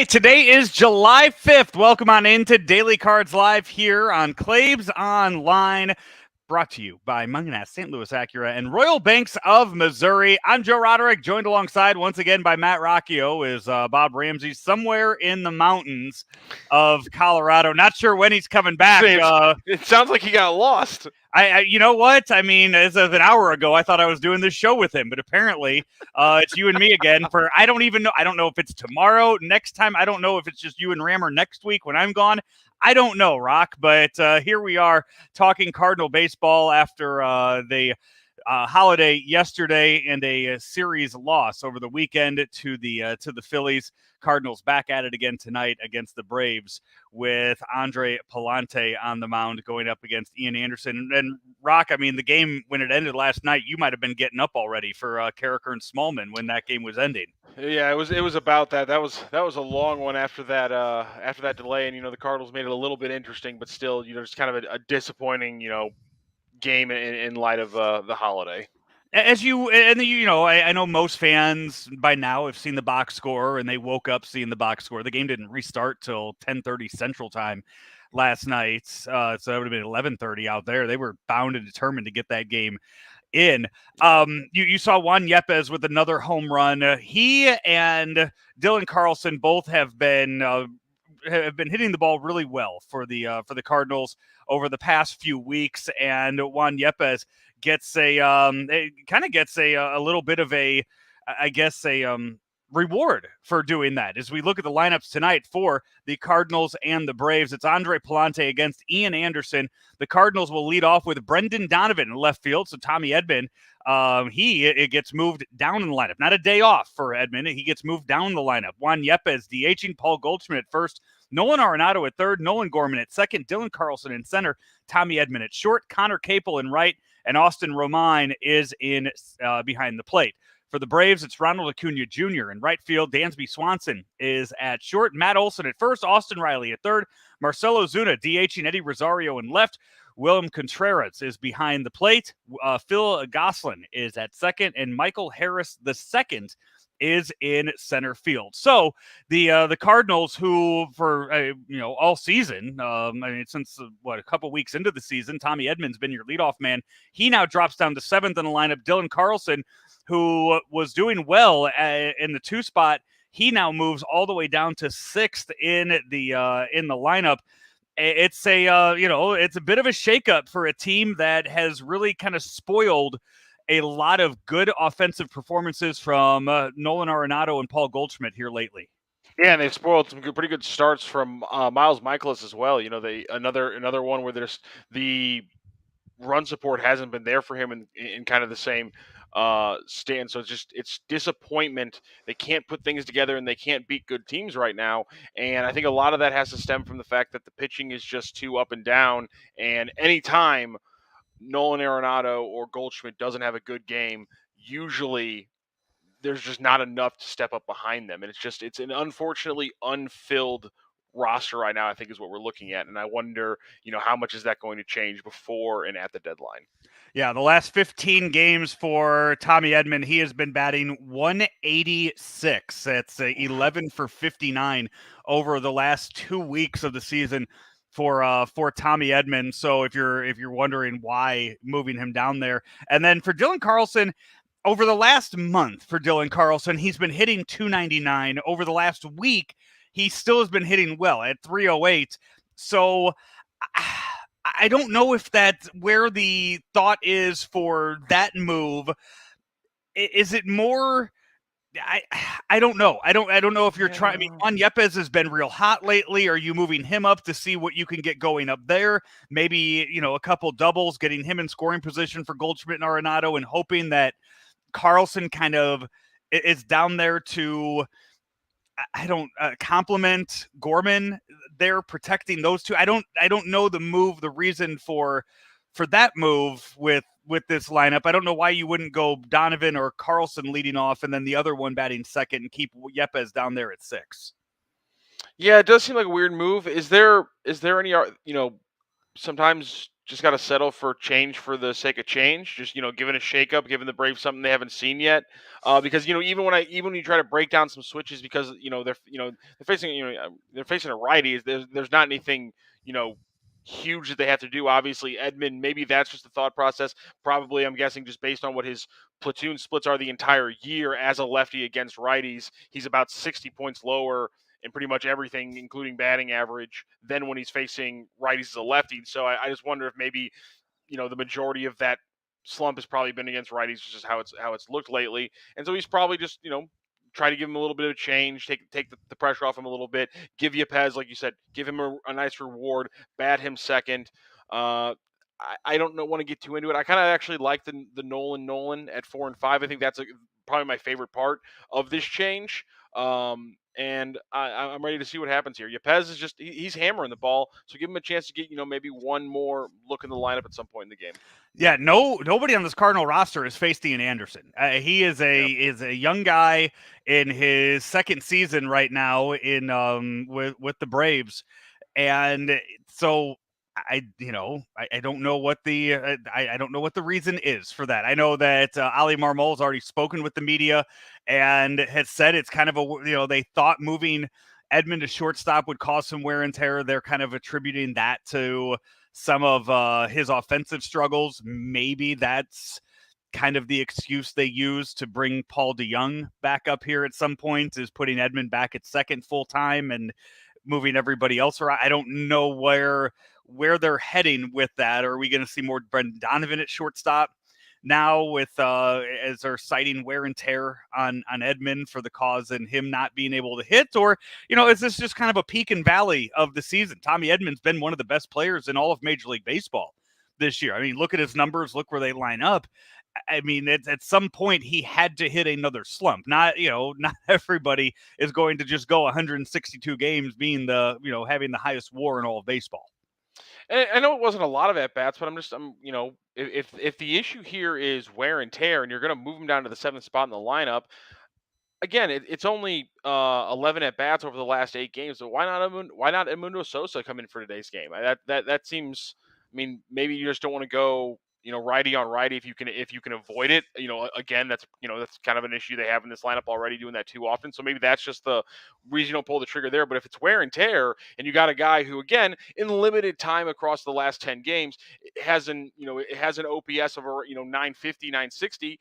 Hey, today is July 5th. Welcome on into Daily Cards Live here on Claves Online, brought to you by Munganess, St. Louis Acura, and Royal Banks of Missouri. I'm Joe Roderick, joined alongside once again by Matt Rocchio, is Bob Ramsey, somewhere in the mountains of Colorado. Not sure when he's coming back. It sounds like he got lost. You know what? I mean, as of an hour ago, I thought I was doing this show with him, but apparently it's you and me again for, I don't even know. I don't know if it's tomorrow, next time. I don't know if it's just you and Rammer next week when I'm gone. I don't know, Rock, but here we are talking Cardinal baseball after the holiday yesterday and a series loss over the weekend to the Phillies. Cardinals back at it again tonight against the Braves with Andre Palante on the mound going up against Ian Anderson. And Rock, I mean, the game when it ended last night, you might have been getting up already for Carricker and Smallman when that game was ending. Yeah, it was about that. That was a long one after that delay, and the Cardinals made it a little bit interesting, but still, just kind of a disappointing game in light of the holiday. As you know, I know most fans by now have seen the box score and they woke up seeing the box score. The game didn't restart till 10:30 Central Time last night, so that would have been 11:30 out there. They were bound and determined to get that game in. You saw Juan Yepez with another home run. He and Dylan Carlson both have been hitting the ball really well for the Cardinals over the past few weeks, and Juan Yepez gets a little bit of a, I guess, reward for doing that. As we look at the lineups tonight for the Cardinals and the Braves, it's Andre Palante against Ian Anderson. The Cardinals will lead off with Brendan Donovan in left field. So Tommy Edman, it gets moved down in the lineup. Not a day off for Edman. He gets moved down the lineup. Juan Yepez DHing, Paul Goldschmidt at first, Nolan Arenado at third, Nolan Gorman at second, Dylan Carlson in center, Tommy Edman at short, Connor Capel in right, and Austin Romine is in behind the plate. For the Braves, it's Ronald Acuna Jr. in right field. Dansby Swanson is at short. Matt Olson at first. Austin Riley at third. Marcelo Zuna DHing Eddie Rosario in left. William Contreras is behind the plate. Phil Gosselin is at second. And Michael Harris II is in center field. So the Cardinals, who for all season, since a couple weeks into the season, Tommy Edman's been your leadoff man. He now drops down to seventh in the lineup. Dylan Carlson, who was doing well in the two spot, he now moves all the way down to sixth in the lineup. It's it's a bit of a shakeup for a team that has really kind of spoiled a lot of good offensive performances from Nolan Arenado and Paul Goldschmidt here lately. Yeah, and they've spoiled some pretty good starts from Miles Michaelis as well. Another one where there's the run support hasn't been there for him in kind of the same stand. So it's disappointment. They can't put things together and they can't beat good teams right now. And I think a lot of that has to stem from the fact that the pitching is just too up and down. And anytime Nolan Arenado or Goldschmidt doesn't have a good game, usually there's just not enough to step up behind them. And it's an unfortunately unfilled roster right now, I think, is what we're looking at. And I wonder, how much is that going to change before and at the deadline? Yeah, the last 15 games for Tommy Edman, he has been batting 186. That's 11 for 59 over the last 2 weeks of the season for Tommy Edman. So if you're wondering why moving him down there, and then for Dylan Carlson, over the last month for Dylan Carlson, he's been hitting 299. Over the last week, he still has been hitting well at 308. So I don't know if that's where the thought is for that move. Is it more? I don't know. I don't know if you're trying. I mean, Juan Yepez has been real hot lately. Are you moving him up to see what you can get going up there? Maybe, a couple doubles, getting him in scoring position for Goldschmidt and Arenado, and hoping that Carlson kind of is down there to compliment Gorman there, protecting those two. I don't know the move, the reason for that move with this lineup. I don't know why you wouldn't go Donovan or Carlson leading off and then the other one batting second and keep Yepez down there at 6. Yeah, it does seem like a weird move. Is there any, sometimes just got to settle for change for the sake of change. Just giving a shakeup, giving the Braves something they haven't seen yet. Because even when you try to break down some switches, because they're facing they're facing a righty. There's not anything you know huge that they have to do. Obviously, Edmund, maybe that's just the thought process. Probably, I'm guessing, just based on what his platoon splits are the entire year as a lefty against righties, he's about 60 points lower in pretty much everything, including batting average, than when he's facing righties as a lefty. So I just wonder if maybe the majority of that slump has probably been against righties, just how it's looked lately. And so he's probably just try to give him a little bit of change, take the pressure off him a little bit, give Yepez, like you said, give him a nice reward, bat him second. I don't know, want to get too into it. I kind of actually like the Nolan at 4 and 5. I think that's probably my favorite part of this change. And I'm ready to see what happens here. Yepez is just he's hammering the ball, so give him a chance to get maybe one more look in the lineup at some point in the game. Yeah, nobody on this Cardinal roster has faced Ian Anderson. He is a young guy in his second season right now in with the Braves, and so I don't know what the I don't know what the reason is for that. I know that Ali Marmol has already spoken with the media and has said it's kind of they thought moving Edmund to shortstop would cause some wear and tear. They're kind of attributing that to some of his offensive struggles. Maybe that's kind of the excuse they use to bring Paul DeYoung back up here at some point, is putting Edmund back at second full time and moving everybody else around. I don't know where they're heading with that. Are we going to see more Brendan Donovan at shortstop now with as they're citing wear and tear on Edmund for the cause and him not being able to hit? Or is this just kind of a peak and valley of the season? Tommy Edmund's been one of the best players in all of Major League Baseball this year. I mean, look at his numbers, look where they line up. I mean, at some point he had to hit another slump. Not everybody is going to just go 162 games being having the highest WAR in all of baseball. And I know it wasn't a lot of at bats, but if the issue here is wear and tear, and you're going to move him down to the seventh spot in the lineup, again, it's only 11 at bats over the last 8 games. So why not Edmundo Sosa come in for today's game? That seems. I mean, maybe you just don't want to go righty on righty if you can avoid it. Again, that's kind of an issue they have in this lineup already, doing that too often. So maybe that's just the reason you don't pull the trigger there. But if it's wear and tear, and you got a guy who, again, in limited time across the last 10 games, it has an OPS of 950, 960.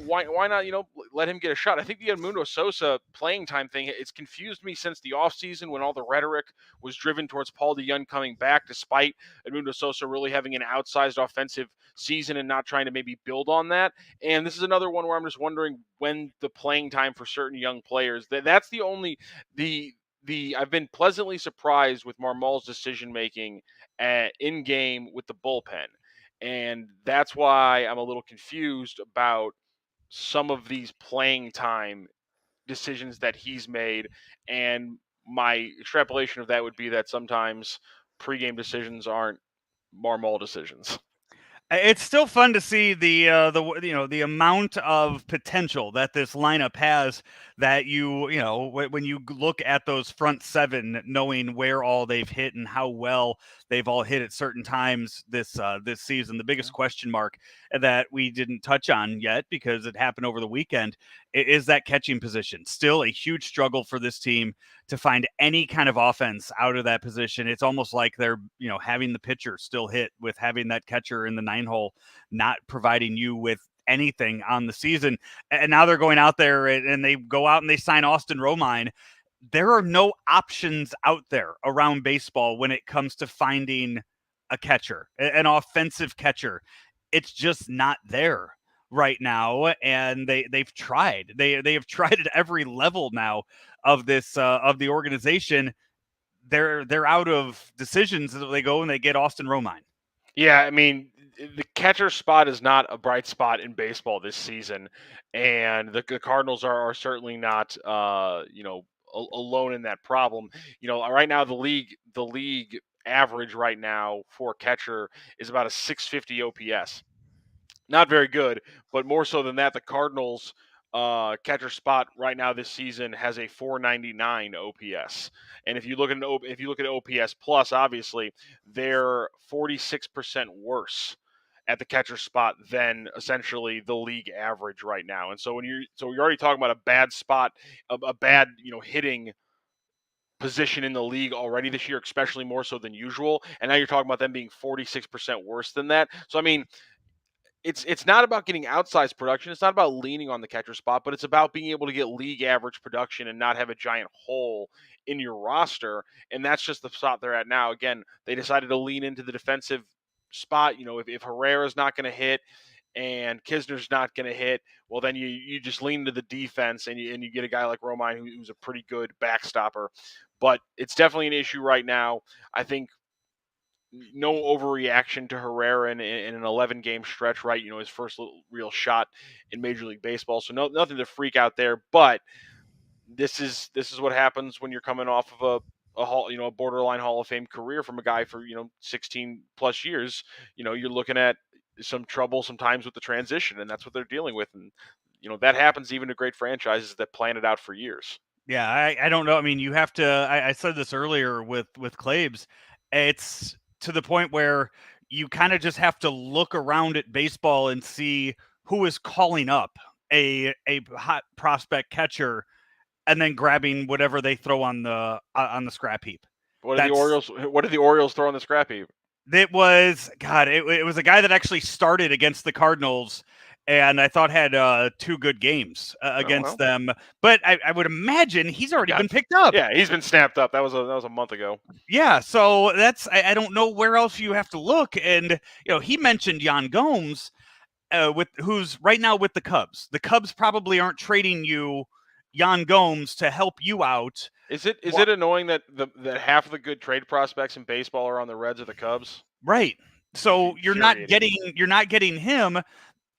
Why not let him get a shot? I think the Edmundo Sosa playing time thing, it's confused me since the offseason when all the rhetoric was driven towards Paul DeYoung coming back, despite Edmundo Sosa really having an outsized offensive season and not trying to maybe build on that. And this is another one where I'm just wondering when the playing time for certain young players. That's the only the I've been pleasantly surprised with Marmol's decision making in game with the bullpen. And that's why I'm a little confused about some of these playing time decisions that he's made. And my extrapolation of that would be that sometimes pregame decisions aren't Marmol decisions. It's still fun to see the amount of potential that this lineup has. That when you look at those front seven, knowing where all they've hit and how well they've all hit at certain times this season. The biggest question mark that we didn't touch on yet, because it happened over the weekend, is that catching position. Still a huge struggle for this team to find any kind of offense out of that position. It's almost like they're, having the pitcher still hit with having that catcher in the 9-hole, not providing you with anything on the season. And now they're going out there and they go out and they sign Austin Romine. There are no options out there around baseball when it comes to finding a catcher, an offensive catcher. It's just not there right now, and they've tried. They have tried at every level now of this of the organization. They're out of decisions. So they go and they get Austin Romine. Yeah, I mean, the catcher spot is not a bright spot in baseball this season, and the Cardinals are certainly not alone in that problem. Right now the league average right now for catcher is about a 650 OPS. Not very good, but more so than that, the Cardinals catcher spot right now this season has a 499 OPS. And if you look at OPS plus, obviously they're 46% worse at the catcher spot than essentially the league average right now. And so you're already talking about a bad spot, a bad hitting position in the league already this year, especially more so than usual. And now you're talking about them being 46% worse than that. So I mean, it's not about getting outsized production. It's not about leaning on the catcher spot, but it's about being able to get league average production and not have a giant hole in your roster. And that's just the spot they're at now. Again, they decided to lean into the defensive spot. If Herrera's not going to hit and Kisner's not going to hit, well, then you just lean into the defense and you get a guy like Romine who's a pretty good backstopper. But it's definitely an issue right now. I think no overreaction to Herrera in an 11 game stretch, right? His first real shot in Major League Baseball. So nothing to freak out there, but this is what happens when you're coming off of a borderline Hall of Fame career from a guy for 16 plus years. You're looking at some trouble sometimes with the transition, and that's what they're dealing with. And that happens even to great franchises that plan it out for years. Yeah, I don't know. I mean, you have to. I said this earlier with Claves. It's to the point where you kind of just have to look around at baseball and see who is calling up a hot prospect catcher and then grabbing whatever they throw on the scrap heap. What did the That's Orioles? What did the Orioles throw on the scrap heap? it was God. It was a guy that actually started against the Cardinals, and I thought had 2 good games Oh against well, them. But I would imagine he's already got been picked up. yeah, he's been snapped up. That was a month ago. Yeah, so that's I don't know where else you have to look. And he mentioned Yan Gomes, with who's right now with the Cubs. The Cubs probably aren't trading you Yan Gomes to help you out. Is it annoying that that half of the good trade prospects in baseball are on the Reds or the Cubs? Right. So Infuriating. you're not getting him,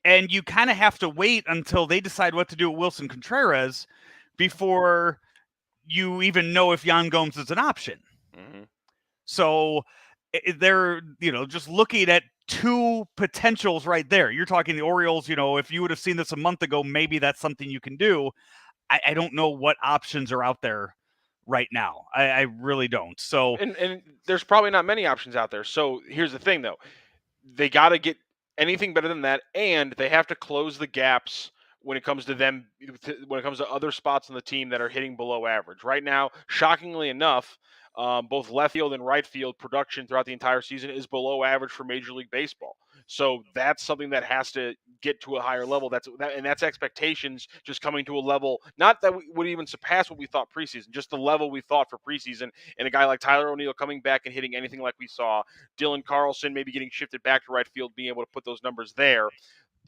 and you kind of have to wait until they decide what to do with Wilson Contreras before you even know if Yan Gomes is an option. Mm-hmm. So they're just looking at 2 potentials right there. You're talking the Orioles. If you would have seen this a month ago, maybe that's something you can do. I don't know what options are out there right now. I really don't. So And there's probably not many options out there. So here's the thing, though. They got to get anything better than that, and they have to close the gaps when it comes to them, when it comes to other spots on the team that are hitting below average. Right now, shockingly enough, both left field and right field production throughout the entire season is below average for Major League Baseball. So that's something that has to get to a higher level. That's expectations just coming to a level not that would even surpass what we thought preseason, just the level we thought for preseason. And a guy like Tyler O'Neill coming back and hitting anything like we saw, Dylan Carlson maybe getting shifted back to right field, being able to put those numbers there.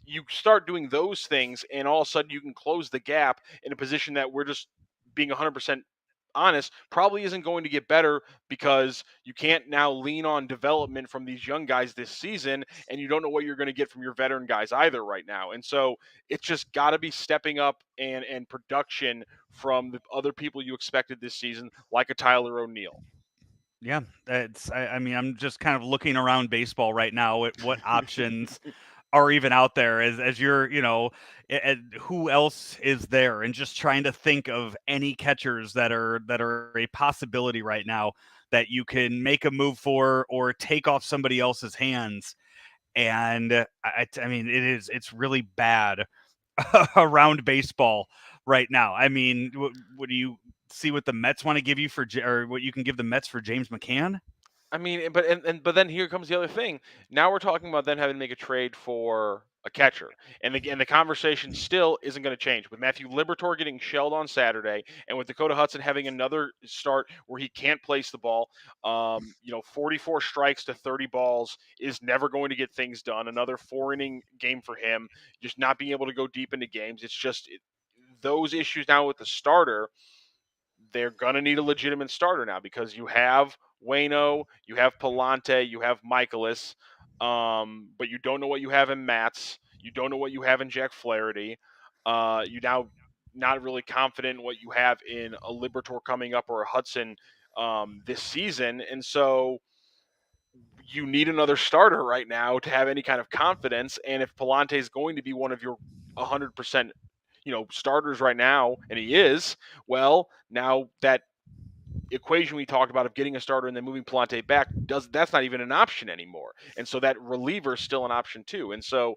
You start doing those things, and all of a sudden you can close the gap in a position that we're just being 100% honest, probably isn't going to get better because you can't now lean on development from these young guys this season, and you don't know what you're going to get from your veteran guys either right now. And so it's just got to be stepping up and production from the other people you expected this season, like a Tyler O'Neill. yeah, I mean, I'm just kind of looking around baseball right now at what options are even out there as you're, who else is there, and just trying to think of any catchers that are a possibility right now that you can make a move for or take off somebody else's hands. And I mean, it's really bad around baseball right now. I mean, what do you see what the Mets want to give you or what you can give the Mets for James McCann? I mean, but then here comes the other thing. Now we're talking about them having to make a trade for a catcher, and the conversation still isn't going to change with Matthew Liberatore getting shelled on Saturday, and with Dakota Hudson having another start where he can't place the ball. 44 strikes to 30 balls is never going to get things done. Another 4 inning game for him, just not being able to go deep into games. It's just those issues now with the starter. They're gonna need a legitimate starter now because you have Wayno, you have Palante, you have Michaelis, but you don't know what you have in Mats. You don't know what you have in Jack Flaherty. You now not really confident in what you have in a Libertor coming up or a Hudson this season, and so you need another starter right now to have any kind of confidence. And if Palante is going to be one of your 100%, starters right now, and he is, well, now that equation we talked about of getting a starter and then moving Palante back, that's not even an option anymore. And so that reliever is still an option too. And so,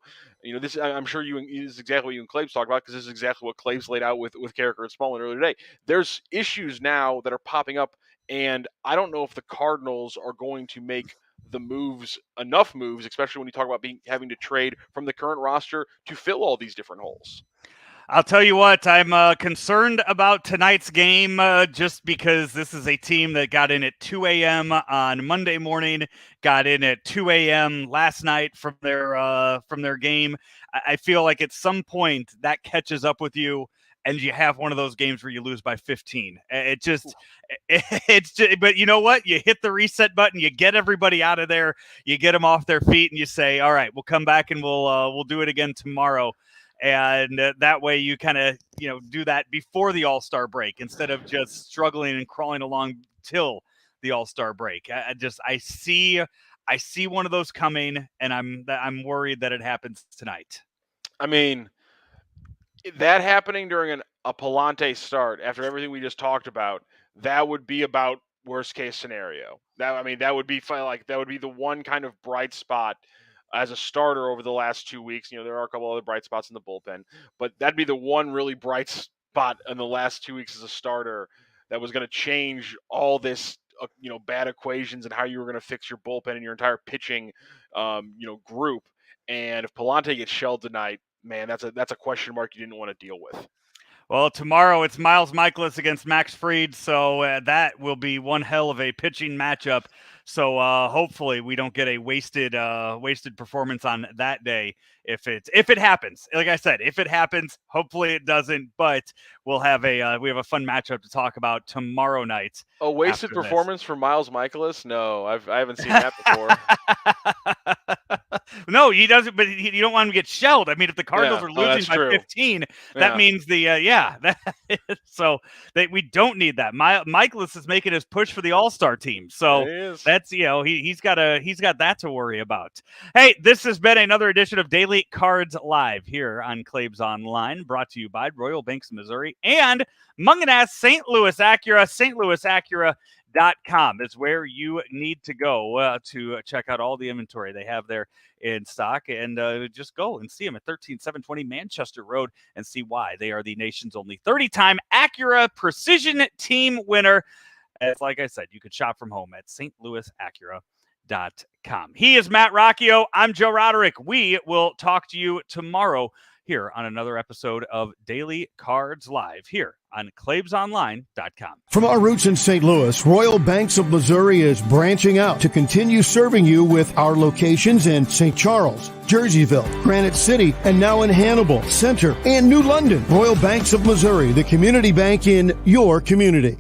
this, I'm sure this is exactly what you and Claves talked about, because this is exactly what Claves laid out with Carricker and Smallman earlier today. There's issues now that are popping up, and I don't know if the Cardinals are going to make enough moves, especially when you talk about having to trade from the current roster to fill all these different holes. I'll tell you what, I'm concerned about tonight's game just because this is a team that got in at 2 a.m. on Monday morning, got in at 2 a.m. last night from their game. I feel like at some point that catches up with you, and you have one of those games where you lose by 15. It's just, but you know what? You hit the reset button, you get everybody out of there, you get them off their feet, and you say, all right, we'll come back and we'll do it again tomorrow. And that way you kind of, do that before the All-Star break instead of just struggling and crawling along till the All-Star break. I see one of those coming, and I'm worried that it happens tonight. I mean, that happening during a Palante start after everything we just talked about, that would be about worst case scenario. That would be fun. Like, that would be the one kind of bright spot as a starter over the last 2 weeks. There are a couple other bright spots in the bullpen, but that'd be the one really bright spot in the last 2 weeks as a starter that was going to change all this, bad equations and how you were going to fix your bullpen and your entire pitching, group. And if Palante gets shelled tonight, man, that's a question mark you didn't want to deal with. Well, tomorrow it's Miles Michaelis against Max Fried, so that will be one hell of a pitching matchup. So hopefully we don't get a wasted performance on that day if it happens. Like I said, if it happens, hopefully it doesn't. But we'll have we have a fun matchup to talk about tomorrow night. A wasted performance for Miles Michaelis? No, I haven't seen that before. No, he doesn't. But you don't want him to get shelled. I mean, if the Cardinals are losing by 15, that means so we don't need that. Michaelis is making his push for the All-Star team, so that's he's got that to worry about. Hey, this has been another edition of Daily Cards Live here on Claves Online, brought to you by Royal Banks, Missouri, and Munganess St. Louis Acura. StLouisAcura.com is where you need to go to check out all the inventory they have there in stock, and just go and see them at 13720 Manchester Road and see why they are the nation's only 30-time Acura Precision Team winner. It's like I said, you could shop from home at StLouisAcura.com. He is Matt Rocchio. I'm Joe Roderick. We will talk to you tomorrow here on another episode of Daily Cards Live here on ClavesOnline.com. From our roots in St. Louis, Royal Banks of Missouri is branching out to continue serving you with our locations in St. Charles, Jerseyville, Granite City, and now in Hannibal, Center, and New London. Royal Banks of Missouri, the community bank in your community.